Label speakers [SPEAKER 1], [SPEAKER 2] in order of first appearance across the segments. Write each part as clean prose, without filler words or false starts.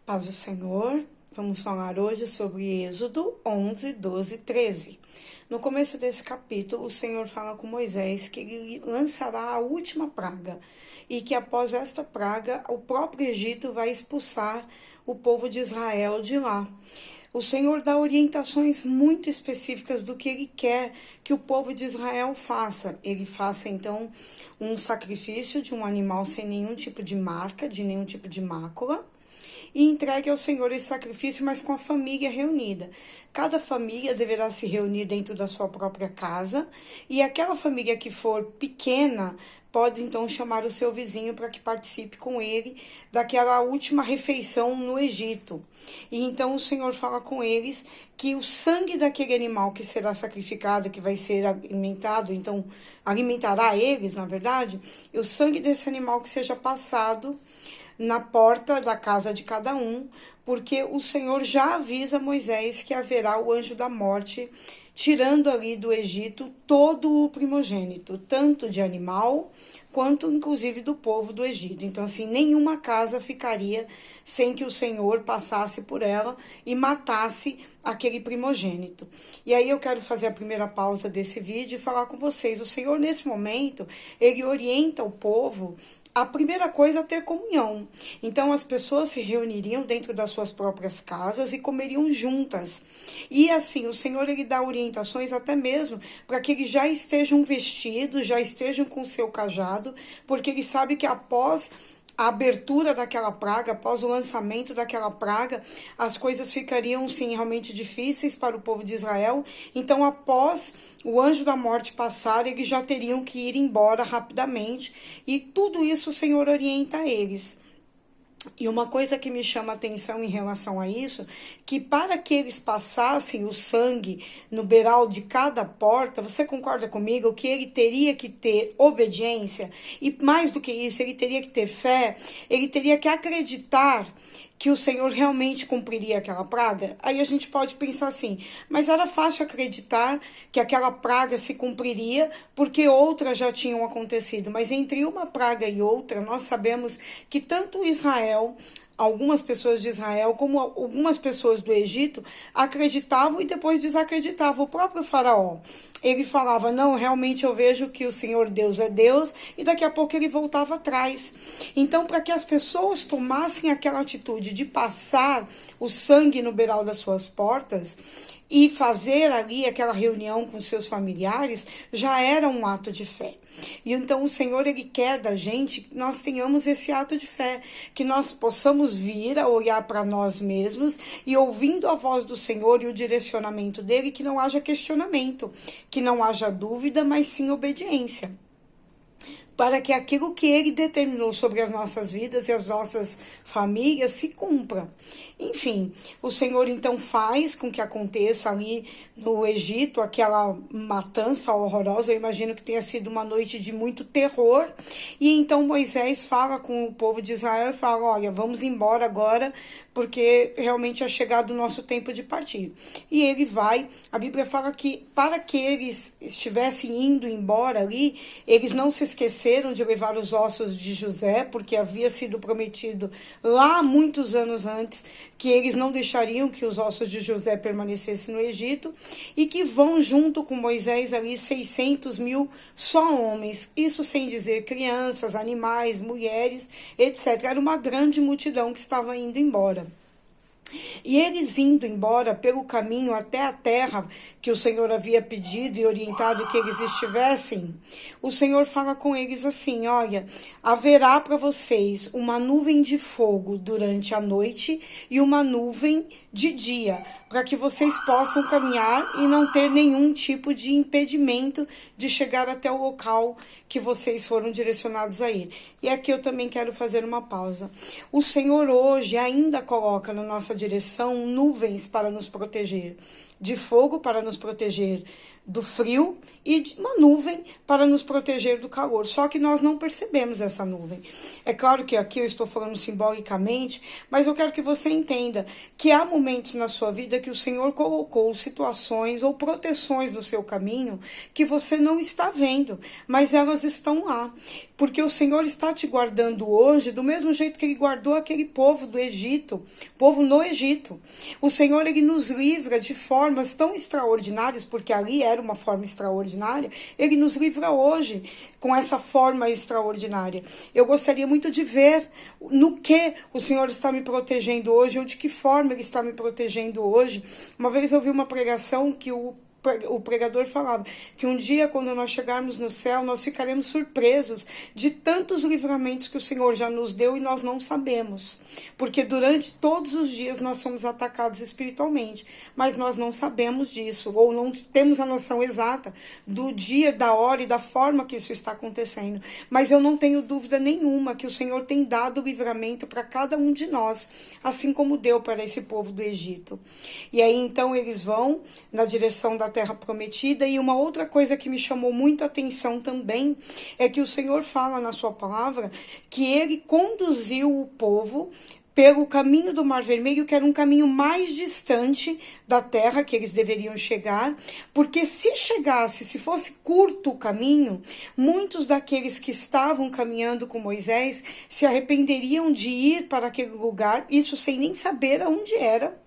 [SPEAKER 1] Paz do Senhor, vamos falar hoje sobre Êxodo 11, 12, 13. No começo desse capítulo, o Senhor fala com Moisés que ele lançará a última praga e que após esta praga, o próprio Egito vai expulsar o povo de Israel de lá. O Senhor dá orientações muito específicas do que Ele quer que o povo de Israel faça. Ele faça, então, um sacrifício de um animal sem nenhum tipo de marca, de nenhum tipo de mácula, e entregue ao Senhor esse sacrifício, mas com a família reunida. Cada família deverá se reunir dentro da sua própria casa, e aquela família que for pequena pode então chamar o seu vizinho para que participe com ele daquela última refeição no Egito. E então o Senhor fala com eles que o sangue daquele animal que será sacrificado, que vai ser alimentado, então alimentará eles, na verdade, e o sangue desse animal que seja passado na porta da casa de cada um, porque o Senhor já avisa Moisés que haverá o anjo da morte, tirando ali do Egito todo o primogênito, tanto de animal, quanto inclusive do povo do Egito. Então, assim, nenhuma casa ficaria sem que o Senhor passasse por ela e matasse aquele primogênito. E aí eu quero fazer a primeira pausa desse vídeo e falar com vocês. O Senhor, nesse momento, ele orienta o povo a primeira coisa é ter comunhão. Então as pessoas se reuniriam dentro das suas próprias casas e comeriam juntas. E assim, o Senhor ele dá orientações até mesmo para que eles já estejam vestidos, já estejam com o seu cajado, porque ele sabe que após a abertura daquela praga, após o lançamento daquela praga, as coisas ficariam, sim, realmente difíceis para o povo de Israel. Então, após o anjo da morte passar, eles já teriam que ir embora rapidamente. E tudo isso o Senhor orienta a eles. E uma coisa que me chama a atenção em relação a isso, que para que eles passassem o sangue no beiral de cada porta, você concorda comigo que ele teria que ter obediência? E mais do que isso, ele teria que ter fé, ele teria que acreditar que o Senhor realmente cumpriria aquela praga? Aí a gente pode pensar assim, mas era fácil acreditar que aquela praga se cumpriria porque outras já tinham acontecido. Mas entre uma praga e outra, nós sabemos que tanto Israel, algumas pessoas de Israel, como algumas pessoas do Egito, acreditavam e depois desacreditavam. O próprio faraó, ele falava, não, realmente eu vejo que o Senhor Deus é Deus, e daqui a pouco ele voltava atrás. Então, para que as pessoas tomassem aquela atitude de passar o sangue no beiral das suas portas, e fazer ali aquela reunião com seus familiares, já era um ato de fé. E então o Senhor, ele quer da gente que nós tenhamos esse ato de fé, que nós possamos vir a olhar para nós mesmos e ouvindo a voz do Senhor e o direcionamento dele, que não haja questionamento, que não haja dúvida, mas sim obediência, para que aquilo que ele determinou sobre as nossas vidas e as nossas famílias se cumpra. Enfim, o Senhor então faz com que aconteça ali no Egito aquela matança horrorosa. Eu imagino que tenha sido uma noite de muito terror. E então Moisés fala com o povo de Israel e fala, olha, vamos embora agora, porque realmente é chegado o nosso tempo de partir. E ele vai, a Bíblia fala que para que eles estivessem indo embora ali, eles não se esqueceram de levar os ossos de José, porque havia sido prometido lá muitos anos antes que eles não deixariam que os ossos de José permanecessem no Egito, e que vão junto com Moisés ali 600 mil só homens, isso sem dizer crianças, animais, mulheres, etc. Era uma grande multidão que estava indo embora. E eles indo embora pelo caminho até a terra que o Senhor havia pedido e orientado que eles estivessem, o Senhor fala com eles assim, olha, haverá para vocês uma nuvem de fogo durante a noite e uma nuvem de dia, para que vocês possam caminhar e não ter nenhum tipo de impedimento de chegar até o local que vocês foram direcionados a ir. E aqui eu também quero fazer uma pausa. O Senhor hoje ainda coloca na nossa direção nuvens para nos proteger. de fogo para nos proteger do frio e de uma nuvem para nos proteger do calor. Só que nós não percebemos essa nuvem. É claro que aqui eu estou falando simbolicamente, mas eu quero que você entenda que há momentos na sua vida que o Senhor colocou situações ou proteções no seu caminho que você não está vendo, mas elas estão lá. Porque o Senhor está te guardando hoje do mesmo jeito que Ele guardou aquele povo do Egito, povo no Egito. O Senhor, Ele nos livra de formas tão extraordinárias, porque ali era uma forma extraordinária, Ele nos livra hoje com essa forma extraordinária. Eu gostaria muito de ver no que o Senhor está me protegendo hoje, ou de que forma Ele está me protegendo hoje. Uma vez eu vi uma pregação que o pregador falava que um dia, quando nós chegarmos no céu, nós ficaremos surpresos de tantos livramentos que o Senhor já nos deu e nós não sabemos. Porque durante todos os dias nós somos atacados espiritualmente, mas nós não sabemos disso, ou não temos a noção exata do dia, da hora e da forma que isso está acontecendo. Mas eu não tenho dúvida nenhuma que o Senhor tem dado livramento para cada um de nós, assim como deu para esse povo do Egito. E aí então eles vão na direção da terra prometida. E uma outra coisa que me chamou muita atenção também é que o Senhor fala na sua palavra que Ele conduziu o povo pelo caminho do Mar Vermelho, que era um caminho mais distante da terra que eles deveriam chegar, porque se fosse curto o caminho, muitos daqueles que estavam caminhando com Moisés se arrependeriam de ir para aquele lugar, isso sem nem saber aonde era,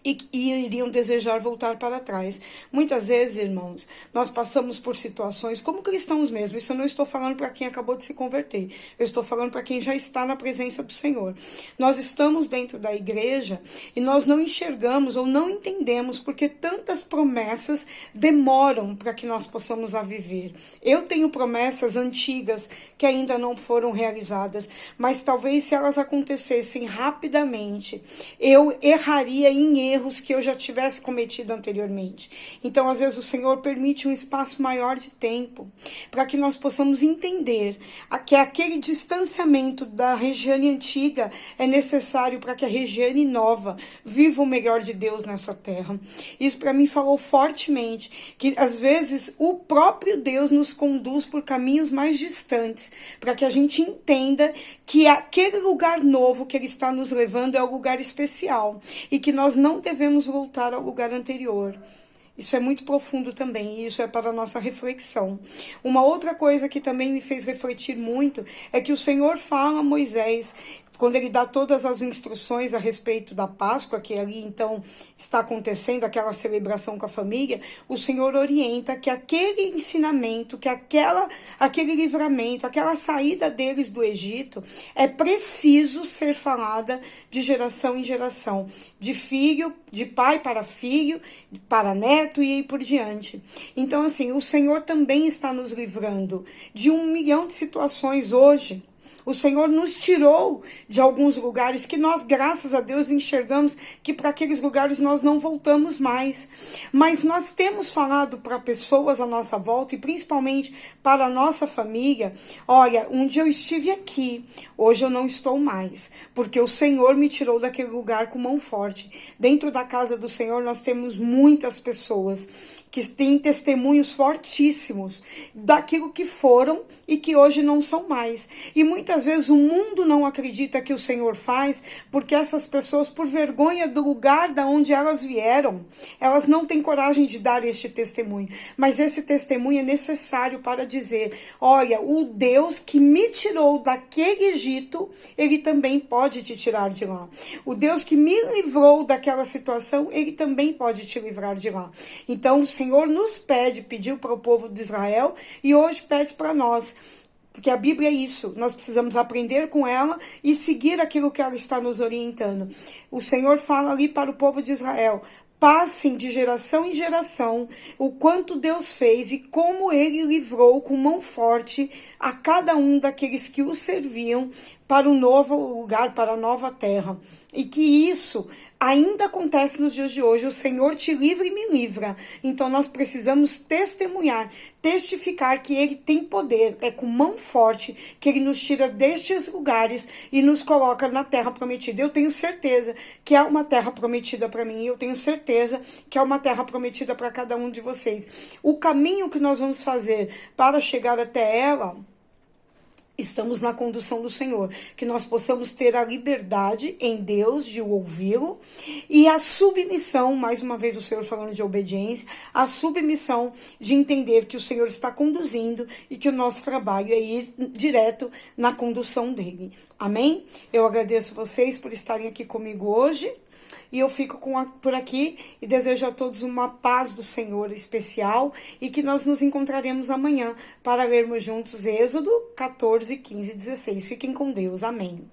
[SPEAKER 1] e iriam desejar voltar para trás. Muitas vezes, irmãos, nós passamos por situações como cristãos mesmo. Isso eu não estou falando para quem acabou de se converter. Eu estou falando para quem já está na presença do Senhor. Nós estamos dentro da igreja e nós não enxergamos ou não entendemos porque tantas promessas demoram para que nós possamos a viver. Eu tenho promessas antigas que ainda não foram realizadas, mas talvez se elas acontecessem rapidamente, eu erraria em erros que eu já tivesse cometido anteriormente. Então, às vezes, o Senhor permite um espaço maior de tempo para que nós possamos entender que aquele distanciamento da Regiane antiga é necessário para que a Regiane nova viva o melhor de Deus nessa terra. Isso para mim falou fortemente, que às vezes o próprio Deus nos conduz por caminhos mais distantes, para que a gente entenda que aquele lugar novo que Ele está nos levando é um lugar especial e que nós não devemos voltar ao lugar anterior. Isso é muito profundo também, e isso é para a nossa reflexão. Uma outra coisa que também me fez refletir muito é que o Senhor fala a Moisés, quando Ele dá todas as instruções a respeito da Páscoa, que ali então está acontecendo, aquela celebração com a família, o Senhor orienta que aquele ensinamento, que aquele livramento, aquela saída deles do Egito, é preciso ser falada de geração em geração, de pai para neto e aí por diante. Então, assim, o Senhor também está nos livrando de 1 milhão de situações hoje. O Senhor nos tirou de alguns lugares que nós, graças a Deus, enxergamos que para aqueles lugares nós não voltamos mais. Mas nós temos falado para pessoas à nossa volta e principalmente para a nossa família, olha, um dia eu estive aqui, hoje eu não estou mais, porque o Senhor me tirou daquele lugar com mão forte. Dentro da casa do Senhor nós temos muitas pessoas que têm testemunhos fortíssimos daquilo que foram e que hoje não são mais. E muitas vezes o mundo não acredita que o Senhor faz, porque essas pessoas, por vergonha do lugar da onde elas vieram, elas não têm coragem de dar este testemunho. Mas esse testemunho é necessário para dizer, olha, o Deus que me tirou daquele Egito, Ele também pode te tirar de lá. O Deus que me livrou daquela situação, Ele também pode te livrar de lá. Então, o Senhor nos pediu para o povo de Israel e hoje pede para nós. Porque a Bíblia é isso, nós precisamos aprender com ela e seguir aquilo que ela está nos orientando. O Senhor fala ali para o povo de Israel, passem de geração em geração o quanto Deus fez e como Ele livrou com mão forte a cada um daqueles que o serviam para um novo lugar, para a nova terra. E que isso ainda acontece nos dias de hoje. O Senhor te livra e me livra. Então nós precisamos testemunhar, testificar que Ele tem poder. É com mão forte que Ele nos tira destes lugares e nos coloca na terra prometida. Eu tenho certeza que há uma terra prometida para mim. Eu tenho certeza que há uma terra prometida para cada um de vocês. O caminho que nós vamos fazer para chegar até ela, estamos na condução do Senhor, que nós possamos ter a liberdade em Deus de ouvi-lo e a submissão, mais uma vez o Senhor falando de obediência, a submissão de entender que o Senhor está conduzindo e que o nosso trabalho é ir direto na condução dele. Amém? Eu agradeço vocês por estarem aqui comigo hoje. E eu fico por aqui e desejo a todos uma paz do Senhor especial e que nós nos encontraremos amanhã para lermos juntos Êxodo 14, 15 e 16. Fiquem com Deus. Amém.